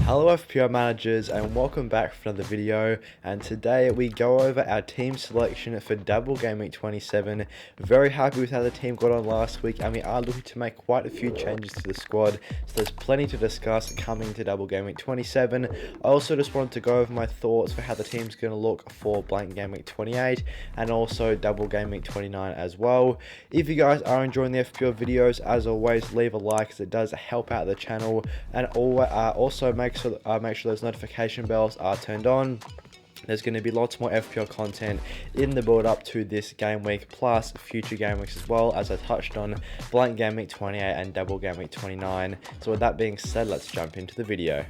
Hello FPL managers and welcome back for another video, and today we go over our team selection for Double Game Week 27. Very happy with how the team got on last week, and we are looking to make quite a few changes to the squad, so there's plenty to discuss coming into Double Game Week 27. I also just wanted to go over my thoughts for how the team's going to look for Blank Game Week 28 and also Double Game Week 29 as well. If you guys are enjoying the FPL videos, as always leave a like as it does help out the channel, and also make sure those notification bells are turned on. There's going to be lots more FPL content in the build up to this game week, plus future game weeks as well, as I touched on Blank Game Week 28 and Double Game Week 29. So with that being said, let's jump into the video.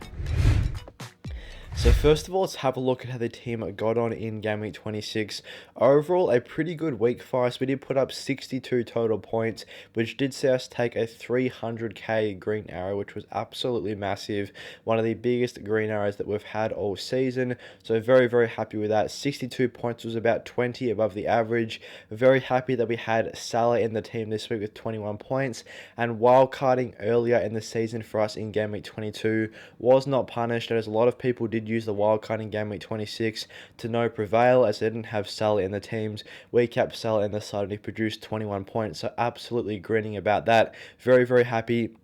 So first of all, let's have a look at how the team got on in Game Week 26. Overall, a pretty good week for us. We did put up 62 total points, which did see us take a 300k green arrow, which was absolutely massive. One of the biggest green arrows that we've had all season. So very, very happy with that. 62 points was about 20 above the average. Very happy that we had Salah in the team this week with 21 points. And wildcarding earlier in the season for us in Game Week 22 was not punished, as a lot of people did use the wildcard in Game Week 26 to no prevail, as they didn't have Salah in the teams. We kept Salah in the side and he produced 21 points, so absolutely grinning about that. Very, very happy.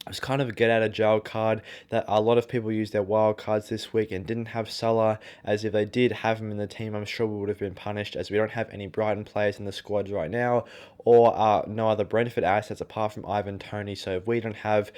It's kind of a get out of jail card that a lot of people used their wild cards this week and didn't have Salah, as if they did have him in the team, I'm sure we would have been punished, as we don't have any Brighton players in the squads right now, or no other Brentford assets apart from Ivan Toney. So if we don't have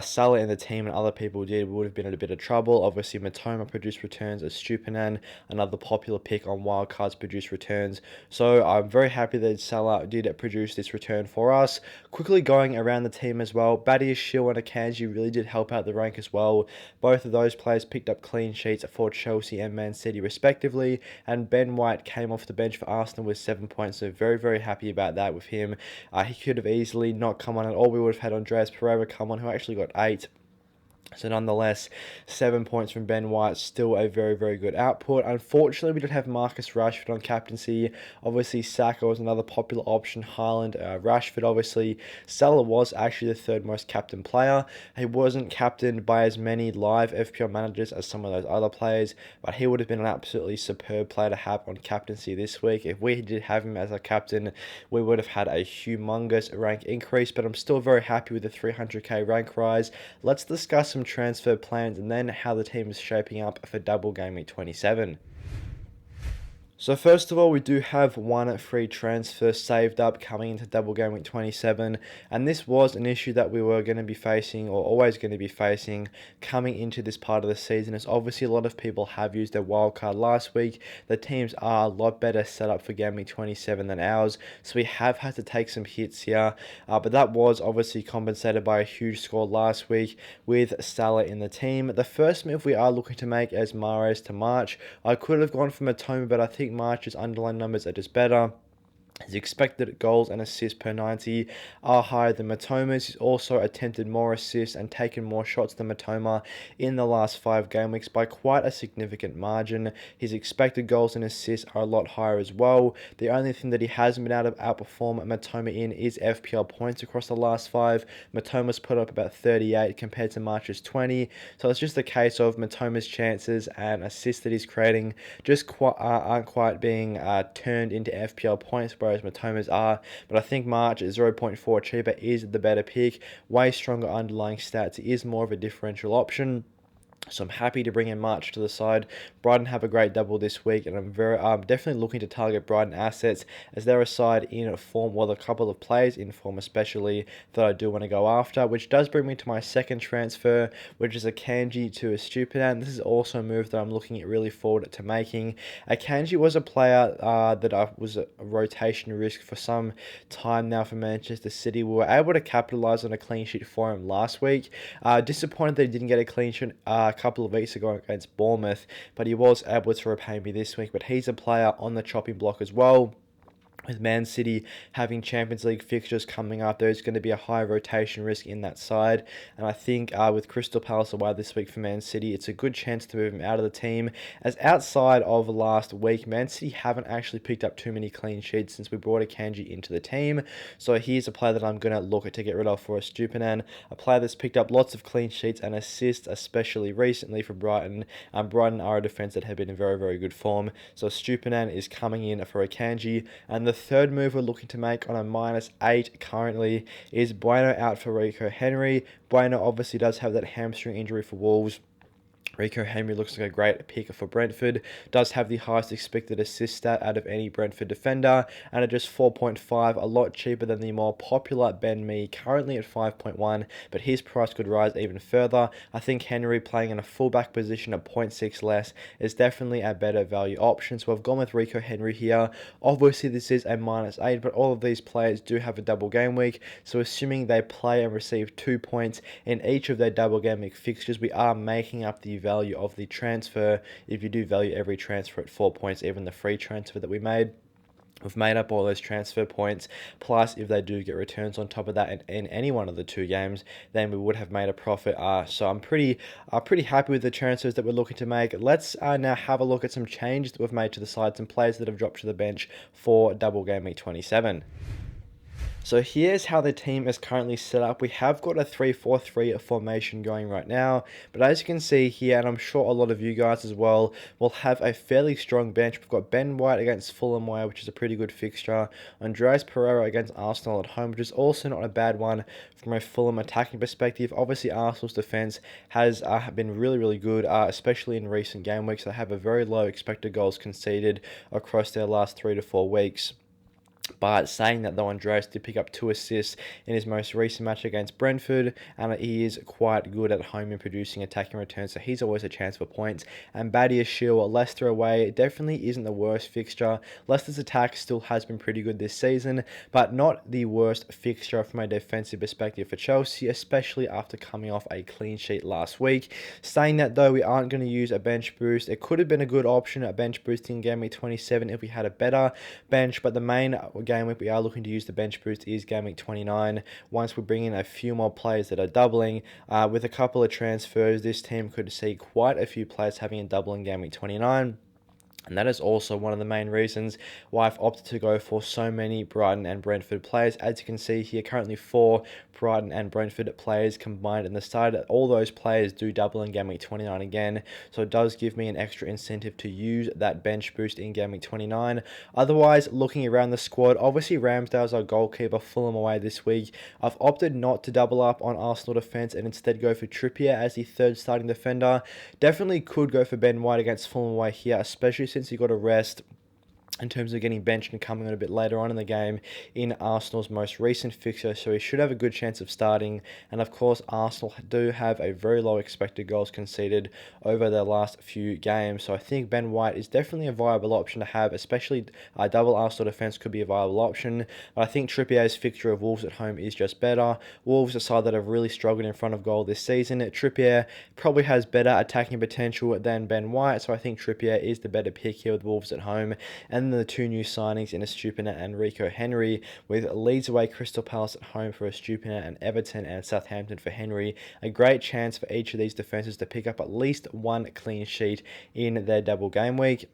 Salah in the team and other people did, we would have been in a bit of trouble. Obviously Matoma produced returns, as Stupinan, another popular pick on wild cards, produced returns. So I'm very happy that Salah did produce this return for us. Quickly going around the team as well, Badiashile and Akanji really did help out the rank as well. Both of those players picked up clean sheets for Chelsea and Man City respectively, and Ben White came off the bench for Arsenal with 7 points, so very, very happy about that with him. He could have easily not come on at all. We would have had Andreas Pereira come on, who actually got 8. So nonetheless, 7 points from Ben White, still a very, very good output. Unfortunately, we didn't have Marcus Rashford on captaincy. Obviously, Saka was another popular option. Haaland, Rashford, obviously. Salah was actually the third most captain player. He wasn't captained by as many live FPL managers as some of those other players, but he would have been an absolutely superb player to have on captaincy this week. If we did have him as our captain, we would have had a humongous rank increase, but I'm still very happy with the 300k rank rise. Let's discuss some transfer plans and then how the team is shaping up for Double Game Week 27. So first of all, we do have one free transfer saved up coming into Double Game Week 27, and this was an issue that we were going to be facing, or always going to be facing, coming into this part of the season, as obviously a lot of people have used their wildcard last week. The teams are a lot better set up for Game Week 27 than ours, so we have had to take some hits here, but that was obviously compensated by a huge score last week with Salah in the team. The first move we are looking to make is Mahrez to March. I could have gone for Matoma, but I think March's underlying numbers are just better. His expected goals and assists per 90 are higher than Matoma's. He's also attempted more assists and taken more shots than Matoma in the last 5 game weeks by quite a significant margin. His expected goals and assists are a lot higher as well. The only thing that he hasn't been able to outperform Matoma in is FPL points across the last 5. Matoma's put up about 38 compared to March's 20. So it's just a case of Matoma's chances and assists that he's creating just aren't quite being turned into FPL points, whereas Matoma's are. But I think March at 0.4 cheaper is the better pick. Way stronger underlying stats. He is more of a differential option. So I'm happy to bring in March to the side. Brighton have a great double this week, and I'm definitely looking to target Brighton assets, as they're a side in form, well, a couple of players in form especially, that I do want to go after, which does bring me to my second transfer, which is Akanji to Stupinan. This is also a move that I'm looking at really forward to making. Akanji was a player that was a rotation risk for some time now for Manchester City. We were able to capitalise on a clean sheet for him last week. Disappointed that he didn't get a clean sheet a couple of weeks ago against Bournemouth, but he was able to repay me this week. But he's a player on the chopping block as well. With Man City having Champions League fixtures coming up, there's going to be a high rotation risk in that side. And I think with Crystal Palace away this week for Man City, it's a good chance to move him out of the team. As outside of last week, Man City haven't actually picked up too many clean sheets since we brought Akanji into the team. So here's a player that I'm going to look at to get rid of for a Stupinan. A player that's picked up lots of clean sheets and assists, especially recently for Brighton. Brighton are a defence that have been in very, very good form. So Stupinan is coming in for Akanji. And the third move we're looking to make on a -8 currently is Bueno out for Rico Henry. Bueno obviously does have that hamstring injury for Wolves. Rico Henry looks like a great pick for Brentford, does have the highest expected assist stat out of any Brentford defender, and at just 4.5, a lot cheaper than the more popular Ben Mee, currently at 5.1, but his price could rise even further. I think Henry playing in a fullback position at 0.6 less is definitely a better value option, so I've gone with Rico Henry here. Obviously this is a -8, but all of these players do have a double game week, so assuming they play and receive 2 points in each of their double game week fixtures, we are making up the value of the transfer. If you do value every transfer at 4 points, even the free transfer that we made, we've made up all those transfer points, plus if they do get returns on top of that in any one of the two games, then we would have made a profit. So I'm pretty happy with the transfers that we're looking to make. Let's now have a look at some changes that we've made to the side, some players that have dropped to the bench for double game week 27. So here's how the team is currently set up. We have got a 3-4-3 formation going right now, but as you can see here, and I'm sure a lot of you guys as well, will have a fairly strong bench. We've got Ben White against Fulham away, which is a pretty good fixture. Andreas Pereira against Arsenal at home, which is also not a bad one from a Fulham attacking perspective. Obviously, Arsenal's defense has been really, really good, especially in recent game weeks. They have a very low expected goals conceded across their last 3 to 4 weeks. But saying that, though, Andreas did pick up 2 assists in his most recent match against Brentford, and he is quite good at home in producing attacking returns, so he's always a chance for points. And Badiashile, Leicester away, definitely isn't the worst fixture. Leicester's attack still has been pretty good this season, but not the worst fixture from a defensive perspective for Chelsea, especially after coming off a clean sheet last week. Saying that, though, we aren't going to use a bench boost. It could have been a good option at bench boosting game week 27 if we had a better bench, but the main game week we are looking to use the bench boost is game week 29. Once we bring in a few more players that are doubling, with a couple of transfers, this team could see quite a few players having a double in game week 29. And that is also one of the main reasons why I've opted to go for so many Brighton and Brentford players. As you can see here, currently 4 Brighton and Brentford players combined in the side. All those players do double in game week 29 again, so it does give me an extra incentive to use that bench boost in game week 29. Otherwise, looking around the squad, obviously Ramsdale's our goalkeeper, Fulham away this week. I've opted not to double up on Arsenal defence and instead go for Trippier as the third starting defender. Definitely could go for Ben White against Fulham away here, especially since he got a rest in terms of getting benched and coming on a bit later on in the game in Arsenal's most recent fixture, so he should have a good chance of starting. And of course, Arsenal do have a very low expected goals conceded over their last few games, so I think Ben White is definitely a viable option to have, especially double Arsenal defence could be a viable option. But I think Trippier's fixture of Wolves at home is just better. Wolves, a side that have really struggled in front of goal this season. Trippier probably has better attacking potential than Ben White, so I think Trippier is the better pick here with Wolves at home. And then the 2 new signings in Estupina and Rico Henry, with Leeds away, Crystal Palace at home for Estupina, and Everton and Southampton for Henry. A great chance for each of these defences to pick up at least 1 clean sheet in their double game week.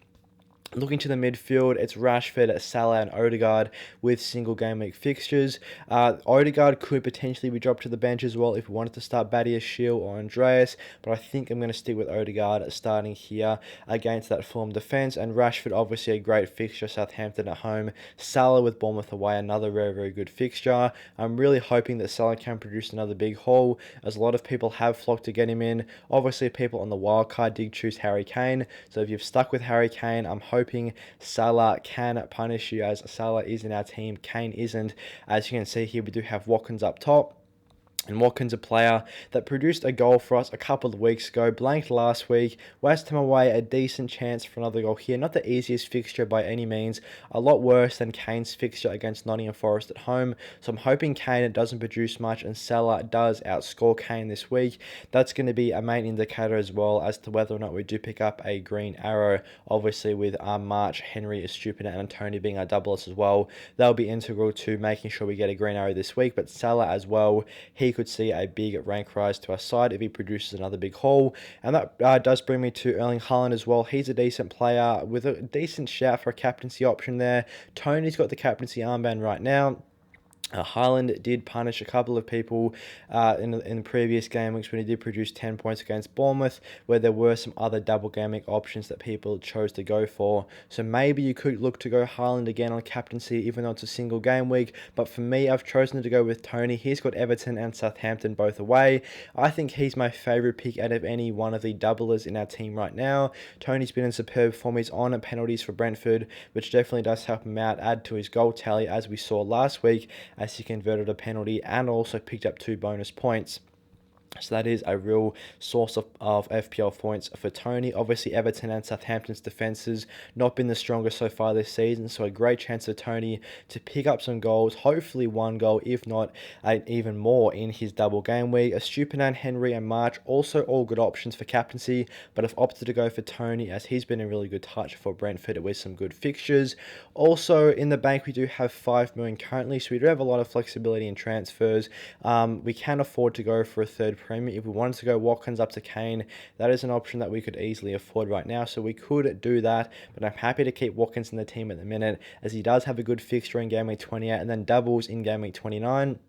Looking to the midfield, it's Rashford, Salah, and Odegaard with single game week fixtures. Odegaard could potentially be dropped to the bench as well if we wanted to start Badiashile or Andreas, but I think I'm going to stick with Odegaard starting here against that Fulham defence. And Rashford, obviously a great fixture, Southampton at home. Salah with Bournemouth away, another very, very good fixture. I'm really hoping that Salah can produce another big haul, as a lot of people have flocked to get him in. Obviously, people on the wildcard did choose Harry Kane, so if you've stuck with Harry Kane, I'm hoping Salah can punish you, as Salah is in our team, Kane isn't. As you can see here, we do have Watkins up top. And Watkins, a player that produced a goal for us a couple of weeks ago, blanked last week. West Ham away, a decent chance for another goal here. Not the easiest fixture by any means. A lot worse than Kane's fixture against Nottingham Forest at home. So I'm hoping Kane doesn't produce much and Salah does outscore Kane this week. That's going to be a main indicator as well as to whether or not we do pick up a green arrow. Obviously with March, Henry, Estupinian and Tony being our doublers as well. They'll be integral to making sure we get a green arrow this week. But Salah as well, he could see a big rank rise to our side if he produces another big haul. And that does bring me to Erling Haaland as well. He's a decent player with a decent shout for a captaincy option there. Tony's got the captaincy armband right now. Haaland did punish a couple of people in the previous game weeks when he did produce 10 points against Bournemouth, where there were some other double game week options that people chose to go for. So maybe you could look to go Haaland again on captaincy, even though it's a single game week. But for me, I've chosen to go with Tony. He's got Everton and Southampton both away. I think he's my favourite pick out of any one of the doublers in our team right now. Tony's been in superb form. He's on penalties for Brentford, which definitely does help him out, add to his goal tally, as we saw last week, as he converted a penalty and also picked up 2 bonus points. So that is a real source of FPL points for Tony. Obviously, Everton and Southampton's defences not been the strongest so far this season, so a great chance for Tony to pick up some goals, hopefully 1 goal, if not even more in his double game week. Estupinian, Henry and March, also all good options for captaincy, but I've opted to go for Tony as he's been a really good touch for Brentford with some good fixtures. Also, in the bank, we do have 5 million currently, so we do have a lot of flexibility in transfers. We can afford to go for a third premium. If we wanted to go Watkins up to Kane, that is an option that we could easily afford right now, so we could do that, but I'm happy to keep Watkins in the team at the minute, as he does have a good fixture in game week 28 and then doubles in game week 29.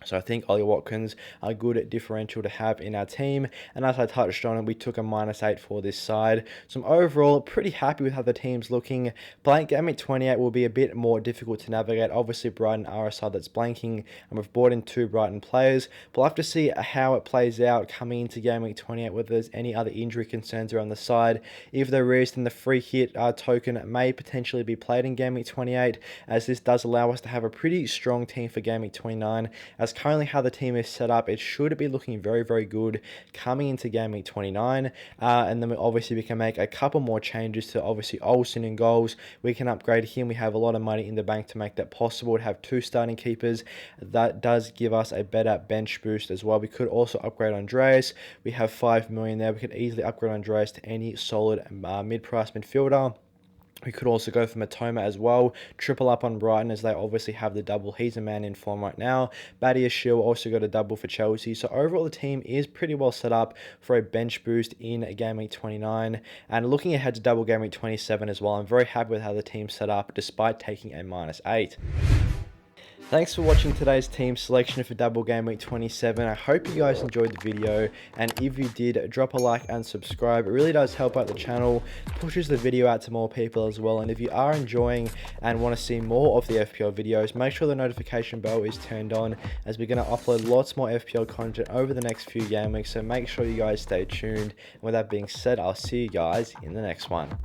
So I think Ollie Watkins are a good differential to have in our team. And as I touched on, we took a -8 for this side. So I'm overall pretty happy with how the team's looking. Blank game at 28 will be a bit more difficult to navigate. Obviously, Brighton are a side that's blanking, and we've brought in 2 Brighton players. We'll have to see how it plays out coming into game week 28, whether there's any other injury concerns around the side. If there is, then the free hit token may potentially be played in game week 28, as this does allow us to have a pretty strong team for game week 29. As currently how the team is set up, it should be looking very, very good coming into game week 29. And then obviously we can make a couple more changes to obviously Olsen in goals. We can upgrade him. We have a lot of money in the bank to make that possible, to have 2 starting keepers. That does give us a better bench boost as well. We could also upgrade Andreas. We have 5 million there. We could easily upgrade Andreas to any solid mid-price midfielder. We could also go for Matoma as well, triple up on Brighton as they obviously have the double. He's a man in form right now. Badiashile also got a double for Chelsea. So overall the team is pretty well set up for a bench boost in game week 29. And looking ahead to double game week 27 as well, I'm very happy with how the team's set up despite taking a -8. Thanks for watching today's team selection for double game week 27. I hope you guys enjoyed the video, and if you did, drop a like and subscribe. It really does help out the channel, pushes the video out to more people as well. And if you are enjoying and want to see more of the FPL videos, make sure the notification bell is turned on, as we're going to upload lots more FPL content over the next few game weeks. So make sure you guys stay tuned. And with that being said, I'll see you guys in the next one.